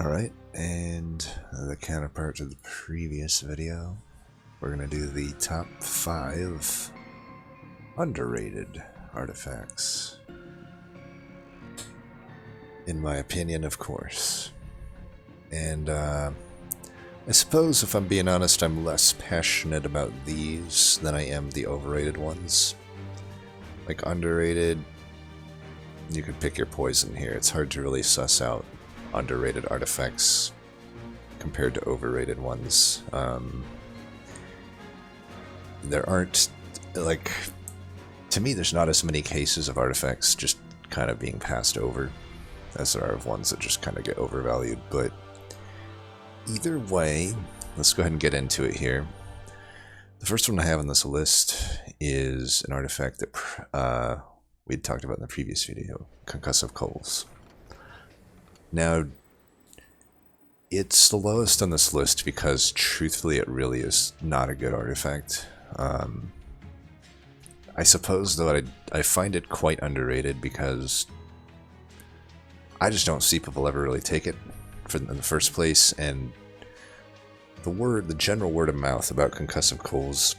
Alright, and the counterpart to the previous video, we're going to do the top 5 underrated artifacts. In my opinion, of course. And I suppose, if I'm being honest, I'm less passionate about these than I am the overrated ones. Like, underrated, you could pick your poison here. It's hard to really suss out underrated artifacts compared to overrated ones. There aren't, like, to me there's not as many cases of artifacts just kind of being passed over as there are of ones that just kind of get overvalued, but either way, let's go ahead and get into it here. The first one I have on this list is an artifact that we'd talked about in the previous video, Concussive Kohs. Now, it's the lowest on this list because, truthfully, it really is not a good artifact. I suppose, though, I find it quite underrated because I just don't see people ever really take it in the first place, and the general word of mouth about Concussive Kohs,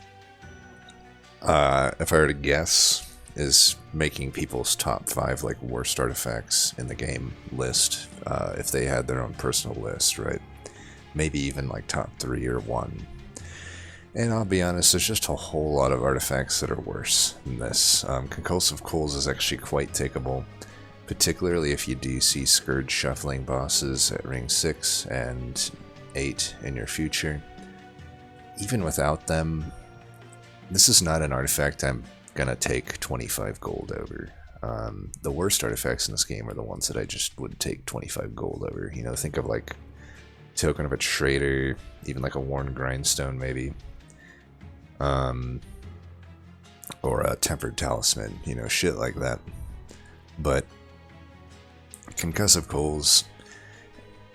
if I were to guess, is making people's top 5 like worst artifacts in the game list, if they had their own personal list, right? Maybe even like top 3 or 1. And I'll be honest, there's just a whole lot of artifacts that are worse than this. Concussive Kohs is actually quite takeable, particularly if you do see Scourge Shuffling bosses at ring 6 and 8 in your future. Even without them, this is not an artifact I'm gonna take 25 gold over. The worst artifacts in this game are the ones that I just would take 25 gold over. You know, think of like Token of a Traitor, even like a Worn Grindstone maybe. Or a Tempered Talisman, you know, shit like that. But Concussive Kohs,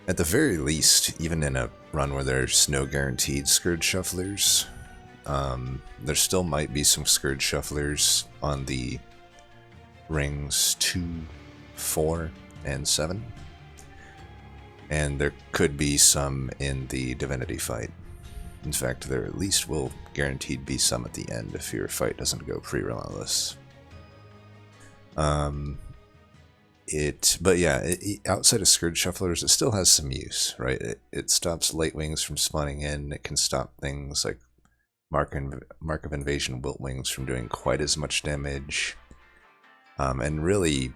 at the very least, even in a run where there's no guaranteed Scourge Shufflers, there still might be some Scourge Shufflers on the rings 2, 4, and 7. And there could be some in the Divinity fight. In fact, there at least will guaranteed be some at the end if your fight doesn't go pretty relentless. But yeah, outside of Scourge Shufflers, it still has some use, right? It stops Light Wings from spawning in. It can stop things like Mark of Invasion Wilt Wings from doing quite as much damage. And really,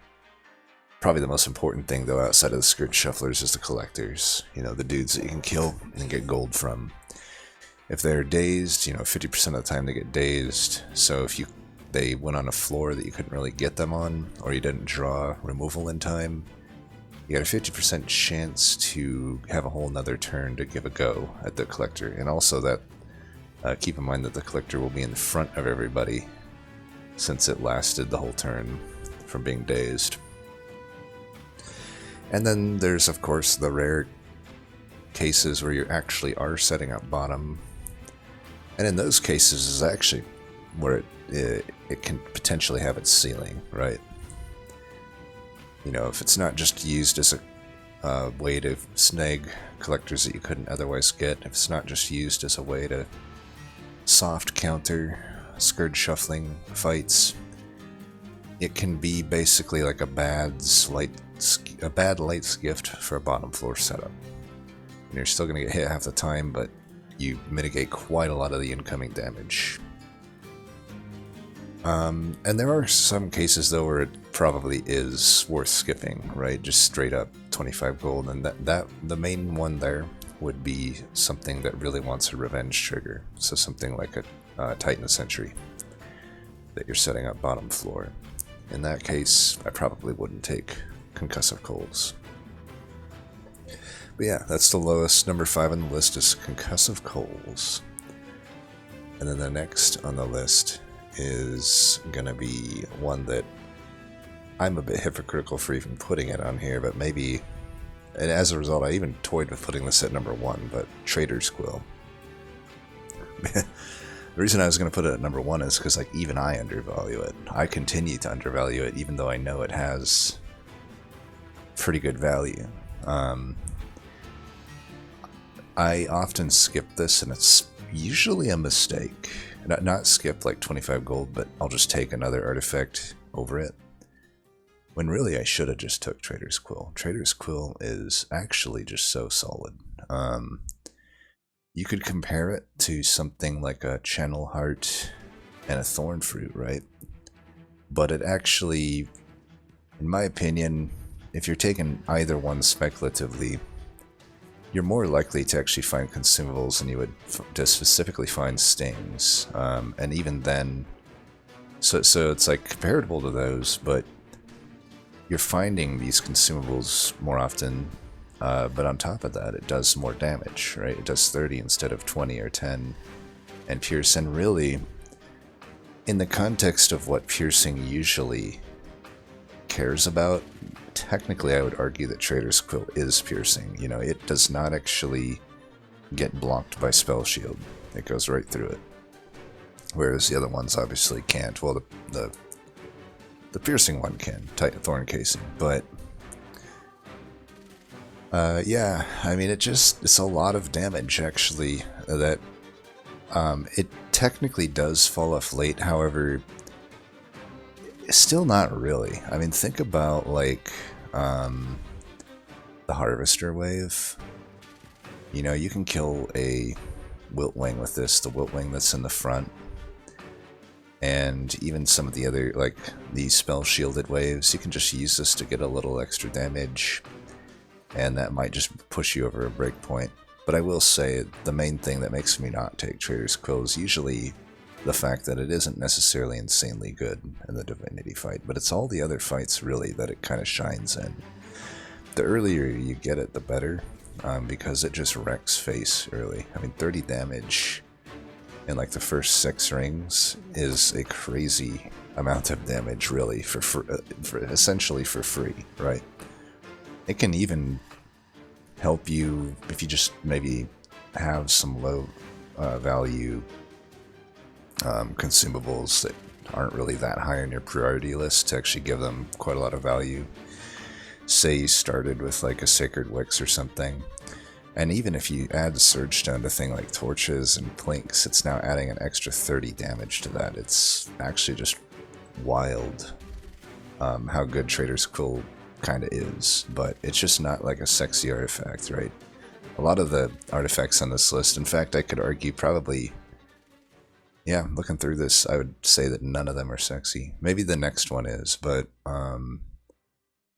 probably the most important thing, though, outside of the Scourge Shufflers is the Collectors. You know, the dudes that you can kill and get gold from. If they're dazed, you know, 50% of the time they get dazed. So if they went on a floor that you couldn't really get them on, or you didn't draw removal in time, you got a 50% chance to have a whole nother turn to give a go at the Collector. And also that, keep in mind that the Collector will be in front of everybody, since it lasted the whole turn from being dazed. And then there's, of course, the rare cases where you actually are setting up bottom. And in those cases is actually where it can potentially have its ceiling, right? You know, if it's not just used as a way to snag collectors that you couldn't otherwise get, if it's not just used as a way to soft counter Scourge Shuffling fights, it can be basically like a bad light's gift for a bottom floor setup. And you're still going to get hit half the time, but you mitigate quite a lot of the incoming damage. And there are some cases, though, where it probably is worth skipping, right? Just straight up 25 gold, and the main one there would be something that really wants a revenge trigger. So something like a Titan Sentry that you're setting up bottom floor. In that case, I probably wouldn't take Concussive Kohs. But yeah, that's the lowest. Number 5 on the list is Concussive Kohs. And then the next on the list is gonna be one that I'm a bit hypocritical for even putting it on here, but maybe, and as a result, I even toyed with putting this at number 1, but Trader's Quill. The reason I was going to put it at number 1 is because, like, even I undervalue it. I continue to undervalue it, even though I know it has pretty good value. I often skip this, and it's usually a mistake. Not skip like 25 gold, but I'll just take another artifact over it. When really I should have just took Trader's Quill. Trader's Quill is actually just so solid. You could compare it to something like a Channel Heart and a Thorn Fruit, right? But it actually, in my opinion, if you're taking either one speculatively, you're more likely to actually find consumables than you would to specifically find stings. And even then, so it's like comparable to those, but you're finding these consumables more often. But on top of that, it does more damage, right? It does 30 instead of 20 or 10. And Pierce, and really, in the context of what piercing usually cares about, technically I would argue that Trader's Quill is piercing. You know, it does not actually get blocked by Spell Shield. It goes right through it. Whereas the other ones obviously can't. Well, the piercing one can, Thorn Casing. But, yeah, I mean, it's a lot of damage, actually, that it technically does fall off late. However, still not really. I mean, think about, like, the Harvester Wave. You know, you can kill a Wiltwing with this, the Wiltwing that's in the front. And even some of the other, like, these spell shielded waves, you can just use this to get a little extra damage. And that might just push you over a breakpoint. But I will say, the main thing that makes me not take Trader's Quill is usually the fact that it isn't necessarily insanely good in the Divinity fight, but it's all the other fights, really, that it kind of shines in. The earlier you get it, the better, because it just wrecks face early. I mean, 30 damage in, like, the first 6 rings is a crazy amount of damage, really, for essentially for free, right? It can even help you if you just maybe have some low value consumables that aren't really that high on your priority list to actually give them quite a lot of value. Say you started with like a Sacred Wicks or something, and even if you add the Surge Stone to a thing like Torches and Plinks, it's now adding an extra 30 damage to that. It's actually just wild how good Trader's Quill kind of is, but it's just not like a sexy artifact, right? A lot of the artifacts on this list, in fact, I could argue probably, yeah, looking through this, I would say that none of them are sexy. Maybe the next one is, but I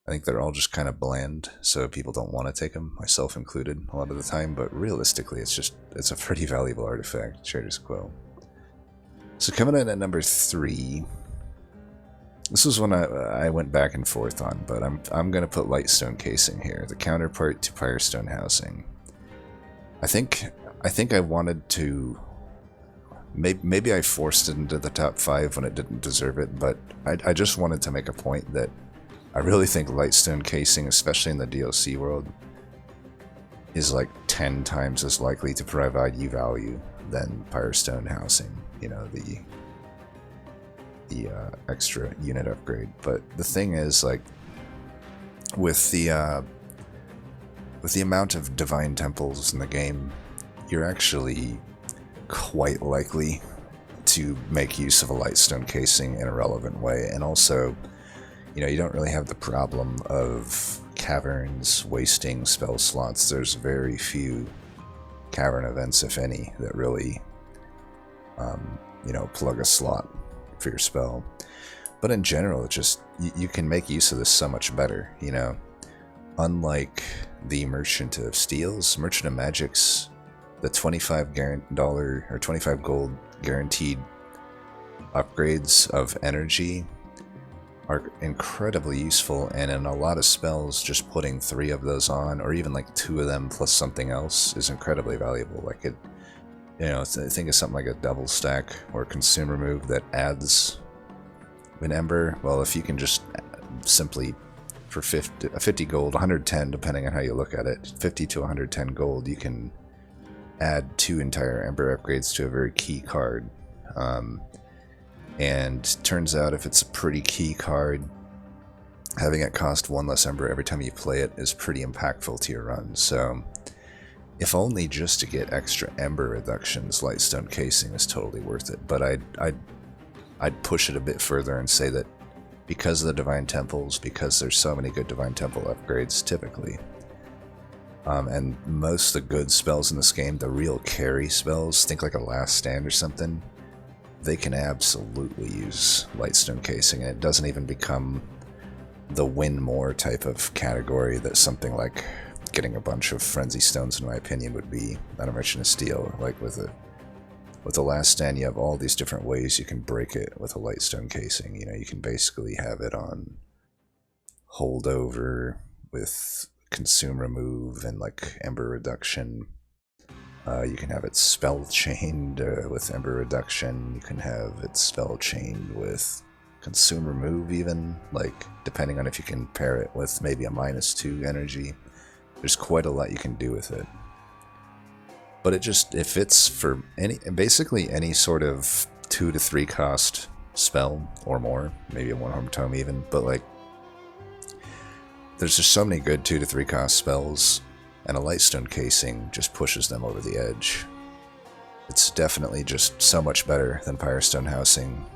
think they're all just kind of bland, so people don't want to take them, myself included, a lot of the time, but realistically, it's a pretty valuable artifact, Trader's Quill. So coming in at number 3, this was one I went back and forth on, but I'm going to put Lightstone Casing here, the counterpart to Firestone Housing. I think I wanted to, maybe I forced it into the top 5 when it didn't deserve it, but I just wanted to make a point that I really think Lightstone Casing, especially in the DLC world, is like 10 times as likely to provide you value than Firestone Housing, you know, the extra unit upgrade. But the thing is, like, with the amount of divine temples in the game, you're actually quite likely to make use of a Lightstone Casing in a relevant way. And also, you know, you don't really have the problem of caverns wasting spell slots. There's very few cavern events, if any, that really you know, plug a slot for your spell. But in general, it's just, you can make use of this so much better, you know. Unlike the Merchant of Steels, Merchant of Magic's, the $25 or 25 gold guaranteed upgrades of energy are incredibly useful, and in a lot of spells, just putting 3 of those on, or even like 2 of them plus something else, is incredibly valuable. Like, it, you know, think of something like a double stack or consume remove that adds an Ember. Well, if you can just simply, for 50 gold, 110 depending on how you look at it, 50 to 110 gold, you can add 2 entire Ember upgrades to a very key card. And turns out, if it's a pretty key card, having it cost 1 less Ember every time you play it is pretty impactful to your run. So if only just to get extra ember reductions, Lightstone Casing is totally worth it. But I'd push it a bit further and say that because of the Divine Temples, because there's so many good Divine Temple upgrades typically, and most of the good spells in this game, the real carry spells, think like a Last Stand or something, they can absolutely use Lightstone Casing, and it doesn't even become the win more type of category that something like getting a bunch of Frenzy Stones, in my opinion, would be at a Merchant of Steel. Like with the Last Stand, you have all these different ways you can break it with a Lightstone Casing. You know, you can basically have it on holdover with consume remove and like ember reduction. You can have it spell chained with ember reduction. You can have it spell chained with consume remove, even, like depending on if you can pair it with maybe a -2 energy. There's quite a lot you can do with it. But it fits for basically any sort of 2 to 3 cost spell or more, maybe a 1 harm tome even, but like there's just so many good 2 to 3 cost spells, and a Lightstone Casing just pushes them over the edge. It's definitely just so much better than Firestone Housing.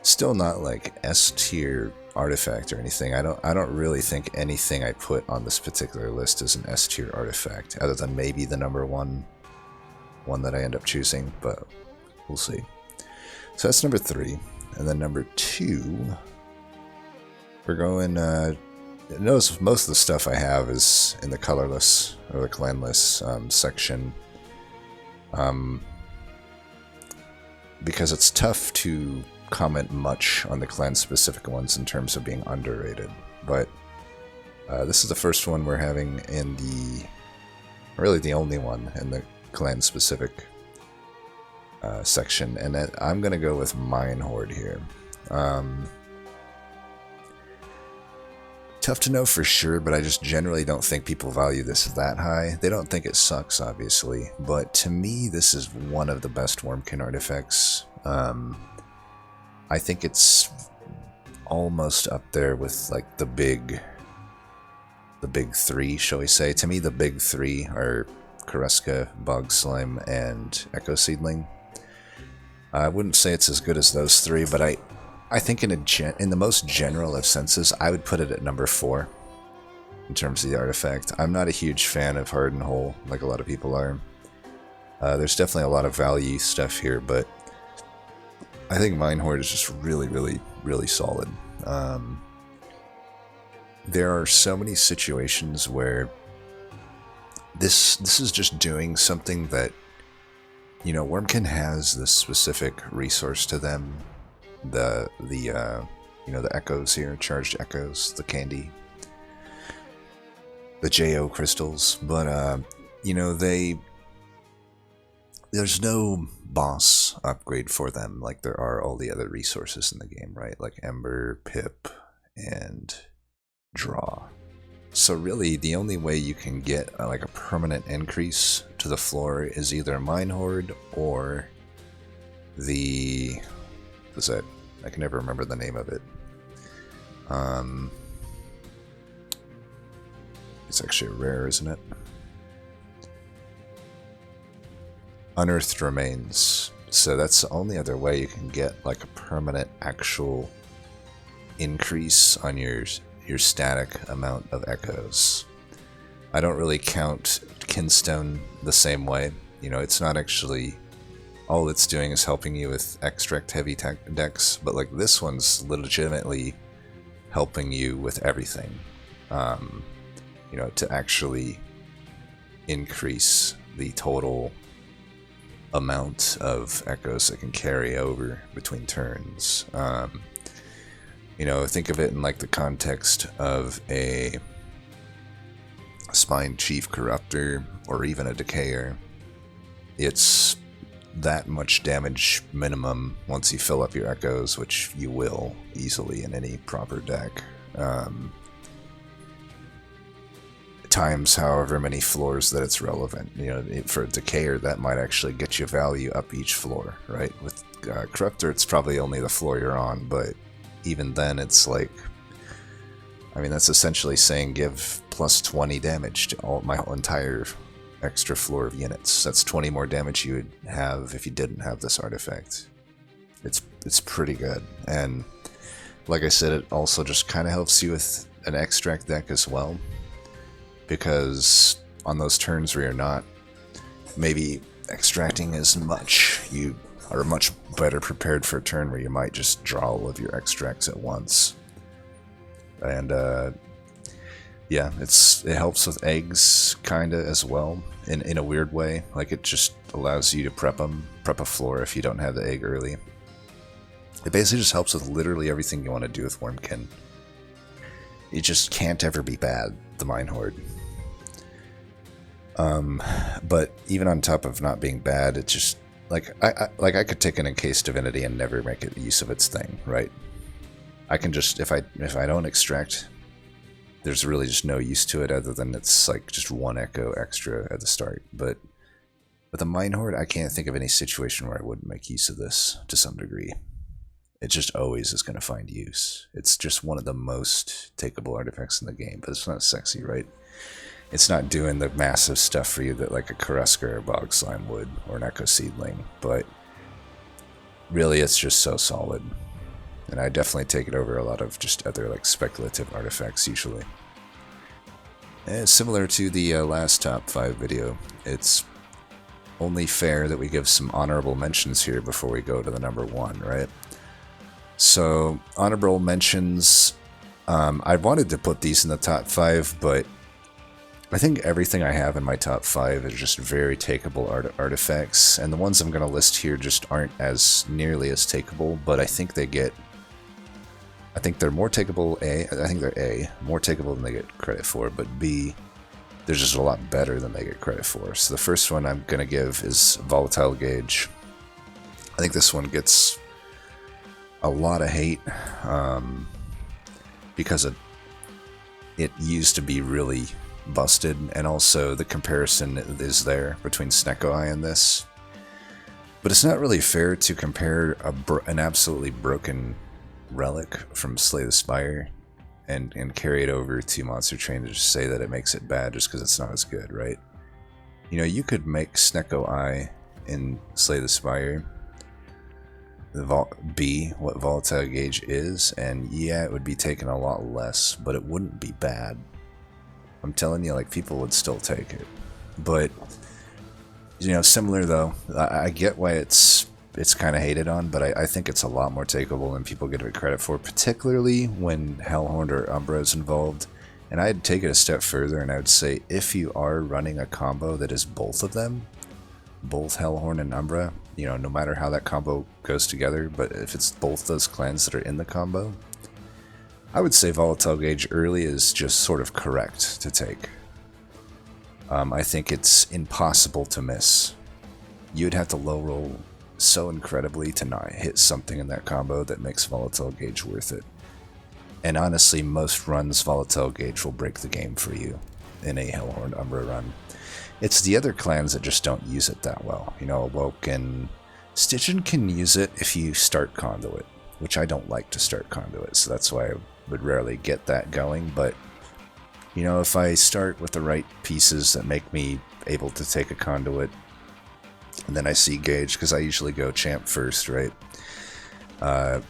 Still not like S tier artifact or anything. I don't really think anything I put on this particular list is an S tier artifact, other than maybe the number one that I end up choosing, but we'll see. So that's number 3, and then number 2, we're going. Notice most of the stuff I have is in the colorless or the clanless section, because it's tough to comment much on the clan-specific ones in terms of being underrated. But this is the first one we're having in really the only one in the clan-specific section, and I'm going to go with Mine Horde here. Tough to know for sure, but I just generally don't think people value this that high. They don't think it sucks, obviously, but to me, this is one of the best Wurmkin artifacts. I think it's almost up there with like the big 3, shall we say. To me, the big 3 are Karuska, Bog Slime, and Echo Seedling. I wouldn't say it's as good as those 3, but I think in the most general of senses, I would put it at number 4 in terms of the artifact. I'm not a huge fan of Hard and Whole, like a lot of people are. There's definitely a lot of value stuff here, but I think Mine Horde is just really, really, really solid. There are so many situations where this is just doing something that, you know, Wurmkin has this specific resource to them. The echoes here, charged echoes, the candy, the JO crystals, but you know, there's no boss upgrade for them like there are all the other resources in the game, right? Like Ember, Pip, and Draw. So really, the only way you can get like a permanent increase to the floor is either Mine Horde or the... what's that? I can never remember the name of it. It's actually rare, isn't it? Unearthed Remains. So that's the only other way you can get like a permanent actual increase on your static amount of echoes. I don't really count Kinstone the same way. You know, it's not actually... all it's doing is helping you with extract heavy decks, but like this one's legitimately helping you with everything. You know, to actually increase the total amount of echoes that can carry over between turns. You know, think of it in like the context of a Spine Chief Corruptor or even a Decayer. It's that much damage minimum once you fill up your echoes, which you will easily in any proper deck. Times however many floors that it's relevant. You know, for a Decayer, that might actually get you value up each floor, right? With Corruptor, it's probably only the floor you're on, but even then, it's like, I mean, that's essentially saying give plus 20 damage to my whole entire extra floor of units. That's 20 more damage you would have if you didn't have this artifact. It's pretty good, and like I said, it also just kind of helps you with an extract deck as well, because on those turns where you're not maybe extracting as much, you are much better prepared for a turn where you might just draw all of your extracts at once. And yeah, it helps with eggs kinda as well, in a weird way. Like, it just allows you to prep a floor if you don't have the egg early. It basically just helps with literally everything you want to do with Wormkin. It just can't ever be bad, the Mine Horde. But even on top of not being bad, it just like I could take an Encased Divinity and never make it use of its thing, right? I can just if I don't extract, there's really just no use to it other than it's like just one echo extra at the start. But with the Mine Horde, I can't think of any situation where I wouldn't make use of this to some degree. It just always is going to find use. It's just one of the most takeable artifacts in the game, but it's not sexy, right? It's not doing the massive stuff for you that like a Karuska or a Bog Slime would, or an Echo Seedling, but really it's just so solid. And I definitely take it over a lot of just other like speculative artifacts usually. And similar to the last top 5 video, it's only fair that we give some honorable mentions here before we go to the number 1, right? So, honorable mentions, I wanted to put these in the top 5, but I think everything I have in my top 5 is just very takeable artifacts, and the ones I'm going to list here just aren't as nearly as takeable, but I think they're more takeable, I think they're A, more takeable than they get credit for, but B, they're just a lot better than they get credit for. So the first one I'm going to give is Volatile Gauge. I think this one gets a lot of hate because it used to be really busted, and also the comparison is there between Snecko Eye and this. But it's not really fair to compare an absolutely broken relic from Slay the Spire and carry it over to Monster Train to just say that it makes it bad just because it's not as good, right? You know, you could make Snecko Eye in Slay the Spire be what Volatile Gauge is, and yeah, it would be taken a lot less, but it wouldn't be bad. I'm telling you, like, people would still take it. But, you know, similar though, I get why it's kind of hated on, but I think it's a lot more takeable than people give it credit for, particularly when Hellhorn or Umbra is involved. And I'd take it a step further, and I would say if you are running a combo that is both of them, both Hellhorn and Umbra, you know, no matter how that combo goes together, but if it's both those clans that are in the combo, I would say Volatile Gauge early is just sort of correct to take. I think it's impossible to miss. You'd have to low roll so incredibly to not hit something in that combo that makes Volatile Gauge worth it. And honestly, most runs Volatile Gauge will break the game for you in a Hellhorn Umbra run. It's the other clans that just don't use it that well. You know, Awoken, Stitchin can use it if you start Conduit, which I don't like to start Conduit, so that's why I would rarely get that going. But, you know, if I start with the right pieces that make me able to take a Conduit, and then I see Gauge, because I usually go Champ first, right? I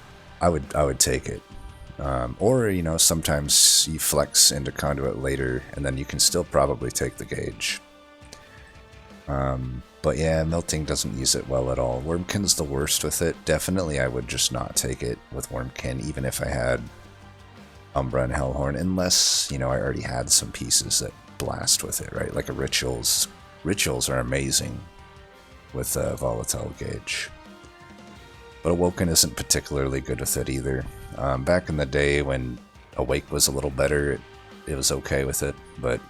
would take it. Or, you know, sometimes you flex into Conduit later, and then you can still probably take the Gauge. But yeah, Melting doesn't use it well at all. Wormkin's the worst with it. Definitely I would just not take it with Wormkin, even if I had Umbra and Hellhorn, unless, you know, I already had some pieces that blast with it, right? Like a Rituals. Rituals are amazing with Volatile Gauge. But Awoken isn't particularly good with it either. Back in the day when Awake was a little better, it was okay with it, but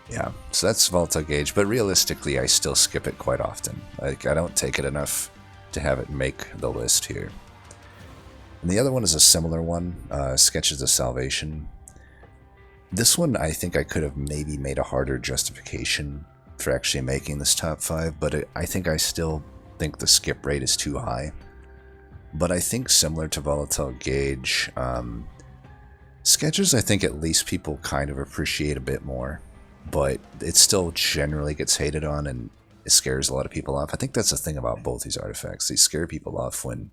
yeah, so that's Volatile Gauge, but realistically I still skip it quite often. Like, I don't take it enough to have it make the list here. And the other one is a similar one, Sketches of Salvation. This one I think I could have maybe made a harder justification for actually making this top 5, but I think I still think the skip rate is too high. But I think similar to Volatile Gauge, Sketches, I think at least people kind of appreciate a bit more, but it still generally gets hated on and it scares a lot of people off. I think that's the thing about both these artifacts. They scare people off when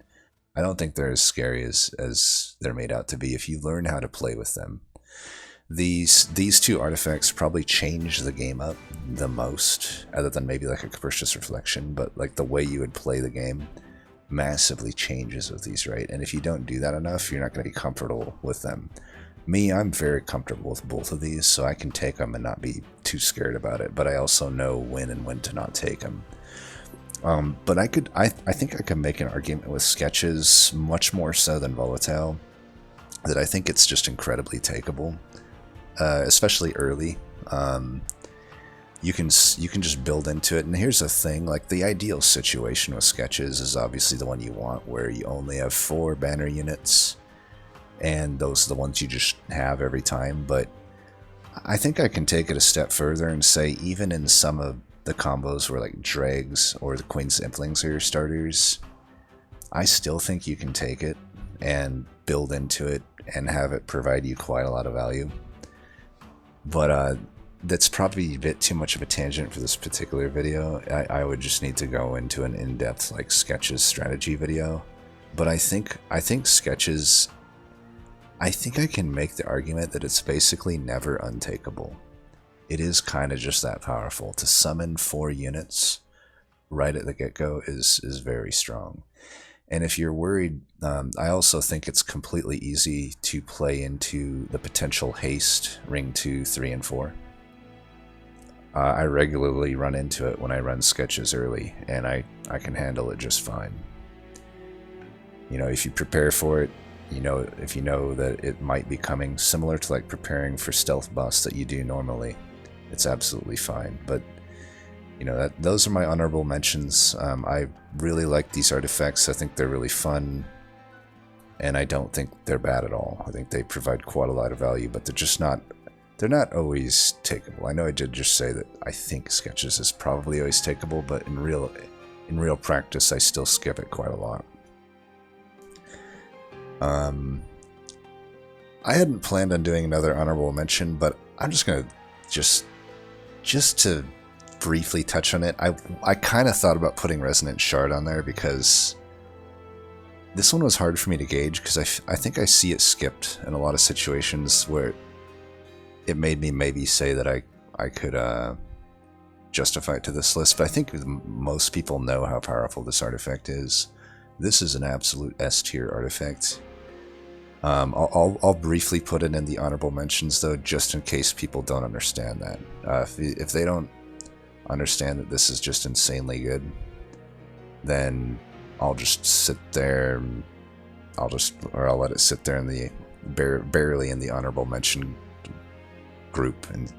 I don't think they're as scary as they're made out to be if you learn how to play with them. These two artifacts probably change the game up the most, other than maybe like a capricious reflection, but like the way you would play the game massively changes with these, right? And if you don't do that enough, you're not going to be comfortable with them. Me, I'm very comfortable with both of these, so I can take them and not be too scared about it, but I also know when and when to not take them. But I think I can make an argument with Sketches much more so than Volatile, that I think it's just incredibly takeable, especially early. You can just build into it, and here's the thing, like the ideal situation with Sketches is obviously the one you want, where you only have 4 banner units, and those are the ones you just have every time. But I think I can take it a step further and say even in some of the combos where like Dregs or the Queen's Implings are your starters, I still think you can take it and build into it and have it provide you quite a lot of value. But that's probably a bit too much of a tangent for this particular video. I would just need to go into an in-depth like Sketches strategy video. But I think Sketches, I think I can make the argument that it's basically never untakeable. It is kind of just that powerful. To summon 4 units right at the get-go is very strong. And if you're worried, I also think it's completely easy to play into the potential haste ring 2, 3, and 4. I regularly run into it when I run Sketches early, and I can handle it just fine. You know, if you prepare for it, you know, if you know that it might be coming, similar to like preparing for stealth boss that you do normally, it's absolutely fine. But you know, those are my honorable mentions. I really like these artifacts. I think they're really fun, and I don't think they're bad at all. I think they provide quite a lot of value, but they're not always takeable. I know I did just say that I think Sketches is probably always takeable, but in real practice, I still skip it quite a lot. I hadn't planned on doing another honorable mention, but I'm just gonna just to briefly touch on it. I kind of thought about putting Resonant Shard on there because this one was hard for me to gauge, because I think I see it skipped in a lot of situations where it made me maybe say that I could justify it to this list, but I think most people know how powerful this artifact is. This is an absolute S tier artifact. I'll briefly put it in the honorable mentions though, just in case people don't understand that. If they don't understand that this is just insanely good, then I'll just sit there. I'll let it sit there in the barely in the honorable mention group and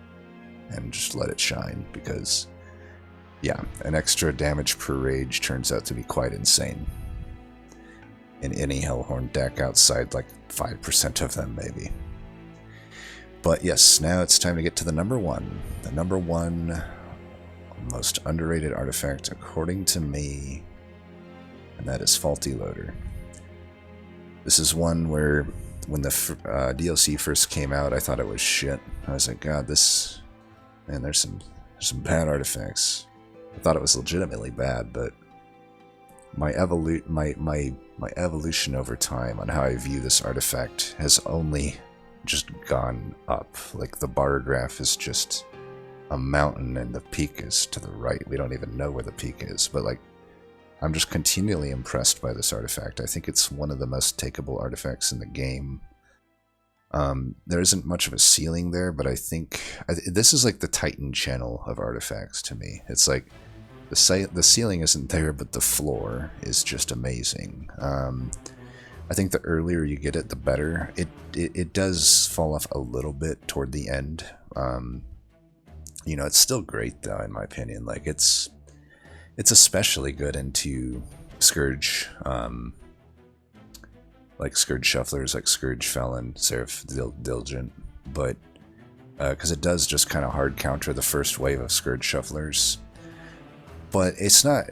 just let it shine, because yeah, an extra damage per rage turns out to be quite insane in any Hellhorn deck outside like 5% of them maybe. But yes, now it's time to get to the number one. The number one most underrated artifact according to me, and that is Faulty Loader. This is one where when the DLC first came out, I thought it was shit. I was like, God, man, there's some bad artifacts. I thought it was legitimately bad, but my evolution over time on how I view this artifact has only just gone up. Like, the bar graph is just a mountain and the peak is to the right. We don't even know where the peak is, but like, I'm just continually impressed by this artifact. I think it's one of the most takeable artifacts in the game. There isn't much of a ceiling there, but I think this is like the Titan channel of artifacts to me. It's like the ceiling isn't there, but the floor is just amazing. I think the earlier you get it, the better. It does fall off a little bit toward the end. You know, it's still great though, in my opinion. Like, it's especially good into Scourge, like Scourge Shufflers, like Scourge Felon, Seraph Diligent, but because it does just kind of hard counter the first wave of Scourge Shufflers. But it's not,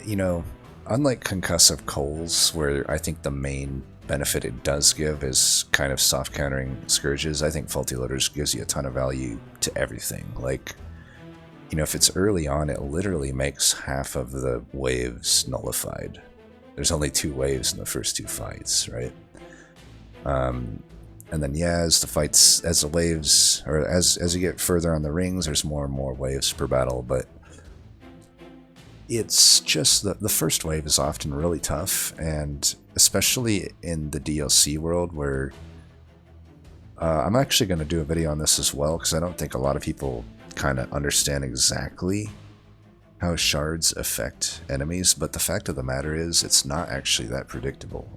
you know, unlike Concussive Kohs, where I think the main benefit it does give is kind of soft countering Scourges. I think Faulty Loaders gives you a ton of value to everything. Like, you know, if it's early on, it literally makes half of the waves nullified. There's only 2 waves in the first 2 fights, right? And then, yeah, as the waves, or as you get further on the rings, there's more and more waves per battle, but it's just the first wave is often really tough, and especially in the DLC world where I'm actually going to do a video on this as well, because I don't think a lot of people kind of understand exactly how shards affect enemies, but the fact of the matter is it's not actually that predictable.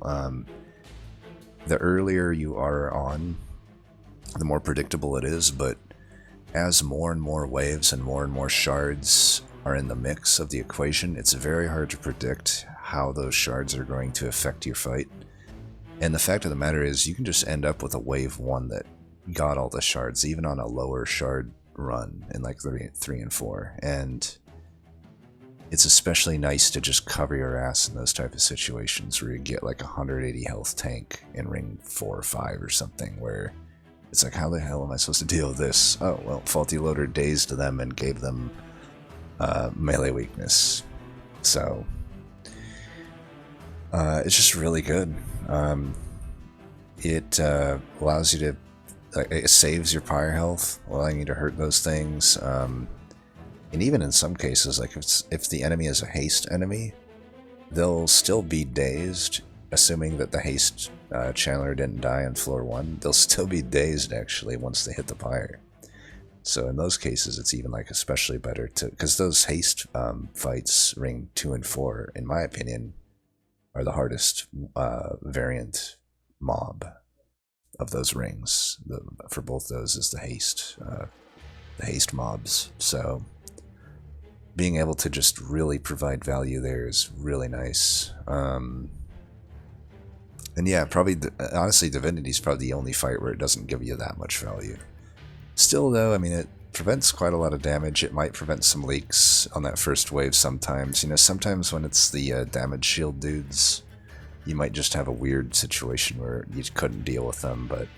The earlier you are on, the more predictable it is, but as more and more waves and more shards are in the mix of the equation, it's very hard to predict how those shards are going to affect your fight. And the fact of the matter is you can just end up with a wave 1 that got all the shards, even on a lower shard run in like 3 and 4. And it's especially nice to just cover your ass in those type of situations where you get like a 180 health tank in ring 4 or 5 or something, where it's like, how the hell am I supposed to deal with this? Oh, well, Faulty Loader dazed them and gave them melee weakness. So it's just really good. It allows you to, it saves your pyre health, allowing you to hurt those things. And even in some cases, like if the enemy is a haste enemy, they'll still be dazed, assuming that the haste channeler didn't die on floor 1. They'll still be dazed, actually, once they hit the pyre. So in those cases, it's even like especially better to, because those haste fights, ring 2 and 4, in my opinion, are the hardest variant mob of those rings. For both those is the haste mobs. So being able to just really provide value there is really nice. And yeah, probably, honestly, Divinity's probably the only fight where it doesn't give you that much value. Still, though, I mean, it prevents quite a lot of damage. It might prevent some leaks on that first wave sometimes. You know, sometimes when it's the damage shield dudes, you might just have a weird situation where you couldn't deal with them, but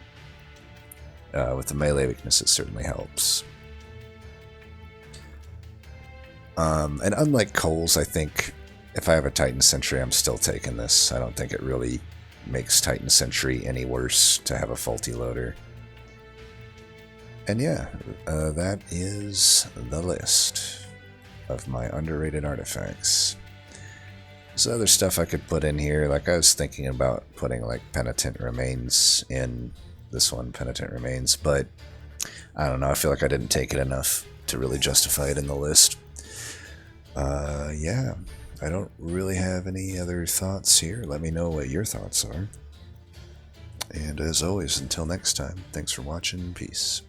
with the melee weakness, it certainly helps. And unlike Cole's, I think if I have a Titan Sentry, I'm still taking this. I don't think it really makes Titan Sentry any worse to have a Faulty Loader. And yeah, that is the list of my underrated artifacts. There's other stuff I could put in here, like I was thinking about putting like Penitent Remains in this one, Penitent Remains, but I don't know, I feel like I didn't take it enough to really justify it in the list. Yeah, I don't really have any other thoughts here. Let me know what your thoughts are. And as always, until next time, thanks for watching. Peace.